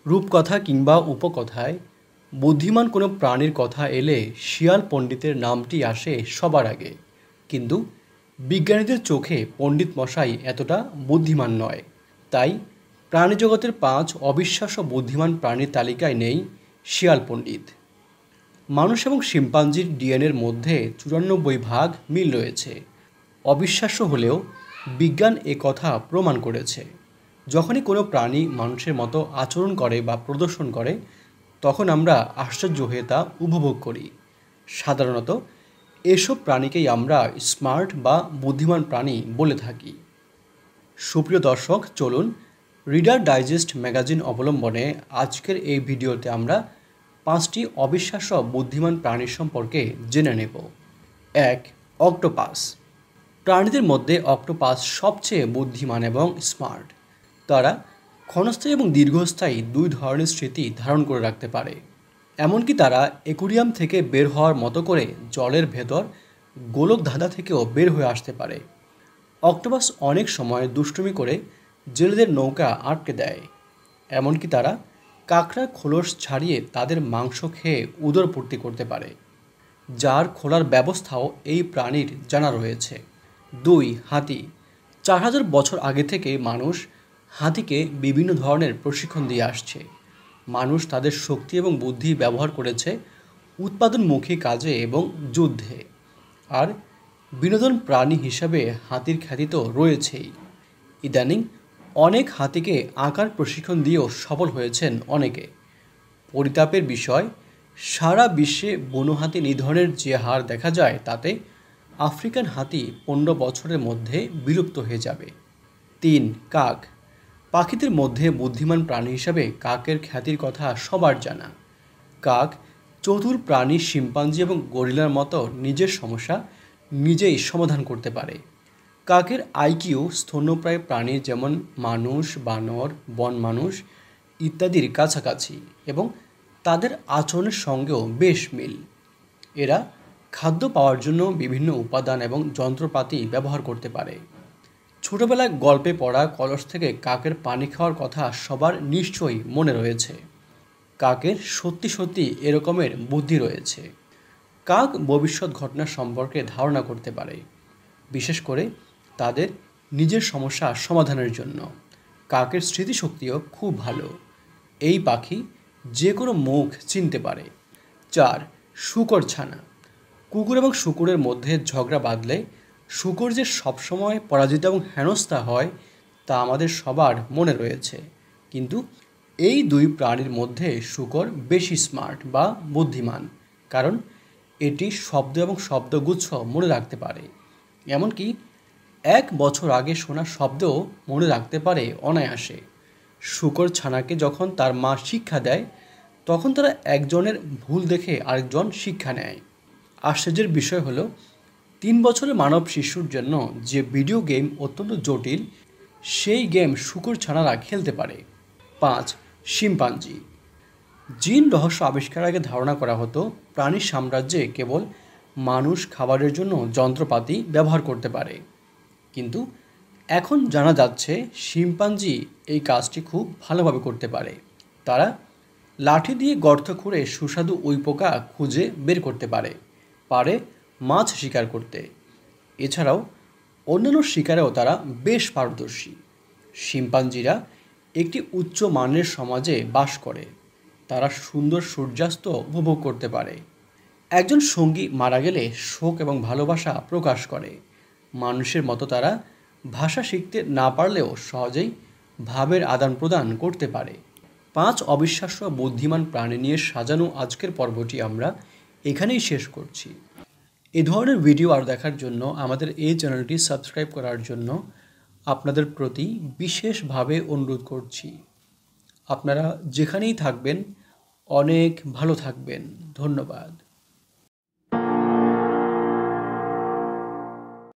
রূপকথা কিংবা উপকথায় বুদ্ধিমান কোনো প্রাণীর কথা এলে শিয়াল পণ্ডিতের নামটি আসে সবার আগে। কিন্তু বিজ্ঞানীদের চোখে পণ্ডিত মশাই এতটা বুদ্ধিমান নয়। তাই প্রাণীজগতের ৫ অবিশ্বাস্য বুদ্ধিমান প্রাণীর তালিকায় নেই শিয়াল পণ্ডিত। মানুষ এবং শিম্পাঞ্জির ডিএনএর মধ্যে ৯৪ ভাগ মিল রয়েছে। অবিশ্বাস্য হলেও বিজ্ঞান এ কথা প্রমাণ করেছে। যখনই কোনো প্রাণী মানুষের মতো আচরণ করে বা প্রদর্শন করে, তখন আমরা আশ্চর্য হয়ে তা উপভোগ করি। সাধারণত এসব প্রাণীকেই আমরা স্মার্ট বা বুদ্ধিমান প্রাণী বলে থাকি। সুপ্রিয় দর্শক, চলুন রিডার ডাইজেস্ট ম্যাগাজিন অবলম্বনে আজকের এই ভিডিওতে আমরা ৫টি অবিশ্বাস্য বুদ্ধিমান প্রাণীর সম্পর্কে জেনে নেব। ১. অক্টোপাস। প্রাণীদের মধ্যে অক্টোপাস সবচেয়ে বুদ্ধিমান এবং স্মার্ট। তারা ক্ষণস্থায়ী এবং দীর্ঘস্থায়ী ২ ধরনের স্মৃতি ধারণ করে রাখতে পারে। এমনকি তারা অ্যাকুয়ারিয়াম থেকে বের হওয়ার মতো করে জলের ভেতর গোলক ধাঁধা থেকেও বের হয়ে আসতে পারে। অক্টোপাস অনেক সময় দুষ্টুমি করে জেলেদের নৌকা আটকে দেয়। এমনকি তারা কাঁকড়ার খোলস ছাড়িয়ে তাদের মাংস খেয়ে উদরপূর্তি করতে পারে, যার খোলার ব্যবস্থাও এই প্রাণীর জানা রয়েছে। ২. হাতি। ৪,০০০ বছর আগে থেকে মানুষ হাতিকে বিভিন্ন ধরনের প্রশিক্ষণ দিয়ে আসছে। মানুষ তাদের শক্তি এবং বুদ্ধি ব্যবহার করেছে উৎপাদনমুখী কাজে এবং যুদ্ধে। আর বিনোদন প্রাণী হিসাবে হাতির খ্যাতি তো রয়েছেই। ইদানিং অনেক হাতিকে আঁকার প্রশিক্ষণ দিয়েও সফল হয়েছেন অনেকে। পরিতাপের বিষয়, সারা বিশ্বে বন্য হাতি নিধনের যে হার দেখা যায়, তাতে আফ্রিকান হাতি ১৫ বছরের মধ্যে বিলুপ্ত হয়ে যাবে। ৩. কাক। পাখিদের মধ্যে বুদ্ধিমান প্রাণী হিসাবে কাকের খ্যাতির কথা সবার জানা। কাক চতুর প্রাণী শিম্পাঞ্জি এবং গরিলার মতো নিজের সমস্যা নিজেই সমাধান করতে পারে। কাকের আইকিউ স্তন্যপ্রায় প্রাণী যেমন মানুষ, বানর, বন মানুষ ইত্যাদির কাছাকাছি এবং তাদের আচরণের সঙ্গেও বেশ মিল। এরা খাদ্য পাওয়ার জন্য বিভিন্ন উপাদান এবং যন্ত্রপাতি ব্যবহার করতে পারে। ছোটবেলায় গল্পে পড়া কলস থেকে কাকের পানি খাওয়ার কথা সবার নিশ্চয়ই মনে রয়েছে। কাকের সত্যি সত্যি এরকমের বুদ্ধি রয়েছে। কাক ভবিষ্যৎ ঘটনা সম্পর্কে ধারণা করতে পারে, বিশেষ করে তাদের নিজের সমস্যা সমাধানের জন্য। কাকের স্মৃতিশক্তিও খুব ভালো। এই পাখি যে কোনো মুখ চিনতে পারে। ৪. শূকর ছানা। কুকুর এবং শূকরের মধ্যে ঝগড়া বাঁধলে শূকর যে সবসময় পরাজিত এবং হেনস্থা হয়, তা আমাদের সবার মনে রয়েছে। কিন্তু এই ২ প্রাণীর মধ্যে শূকর বেশি স্মার্ট বা বুদ্ধিমান, কারণ এটি শব্দ এবং শব্দগুচ্ছ মনে রাখতে পারে। এমনকি ১ বছর আগে শোনা শব্দও মনে রাখতে পারে অনায়াসে। শূকর ছানাকে যখন তার মা শিক্ষা দেয়, তখন তারা একজনের ভুল দেখে আরেকজন শিক্ষা নেয়। আশ্চর্যের বিষয় হলো, ৩ বছরের মানব শিশুর জন্য যে ভিডিও গেম অত্যন্ত জটিল, সেই গেম শূকর ছানারা খেলতে পারে। ৫. শিম্পাঞ্জি। জিন রহস্য আবিষ্কারের আগে ধারণা করা হতো প্রাণীর সাম্রাজ্যে কেবল মানুষ খাবারের জন্য যন্ত্রপাতি ব্যবহার করতে পারে। কিন্তু এখন জানা যাচ্ছে শিম্পাঞ্জি এই কাজটি খুব ভালোভাবে করতে পারে। তারা লাঠি দিয়ে গর্ত খুঁড়ে সুস্বাদু উইপোকা খুঁজে বের করতে পারে, মাছ শিকার করতে। এছাড়াও অন্যান্য শিকারেও তারা বেশ পারদর্শী। শিম্পাঞ্জিরা একটি উচ্চ মানের সমাজে বাস করে। তারা সুন্দর সূর্যাস্ত উপভোগ করতে পারে। একজন সঙ্গী মারা গেলে শোক এবং ভালোবাসা প্রকাশ করে। মানুষের মতো তারা ভাষা শিখতে না পারলেও সহজেই ভাবের আদান প্রদান করতে পারে। ৫ অবিশ্বাস্য বুদ্ধিমান প্রাণী নিয়ে সাজানো আজকের পর্বটি আমরা এখানেই শেষ করছি। এ ধরনের ভিডিও আর দেখার জন্য আমাদের এই চ্যানেলটি সাবস্ক্রাইব করার জন্য আপনাদের প্রতি বিশেষভাবে অনুরোধ করছি। আপনারা যেখানেই থাকবেন অনেক ভালো থাকবেন। ধন্যবাদ।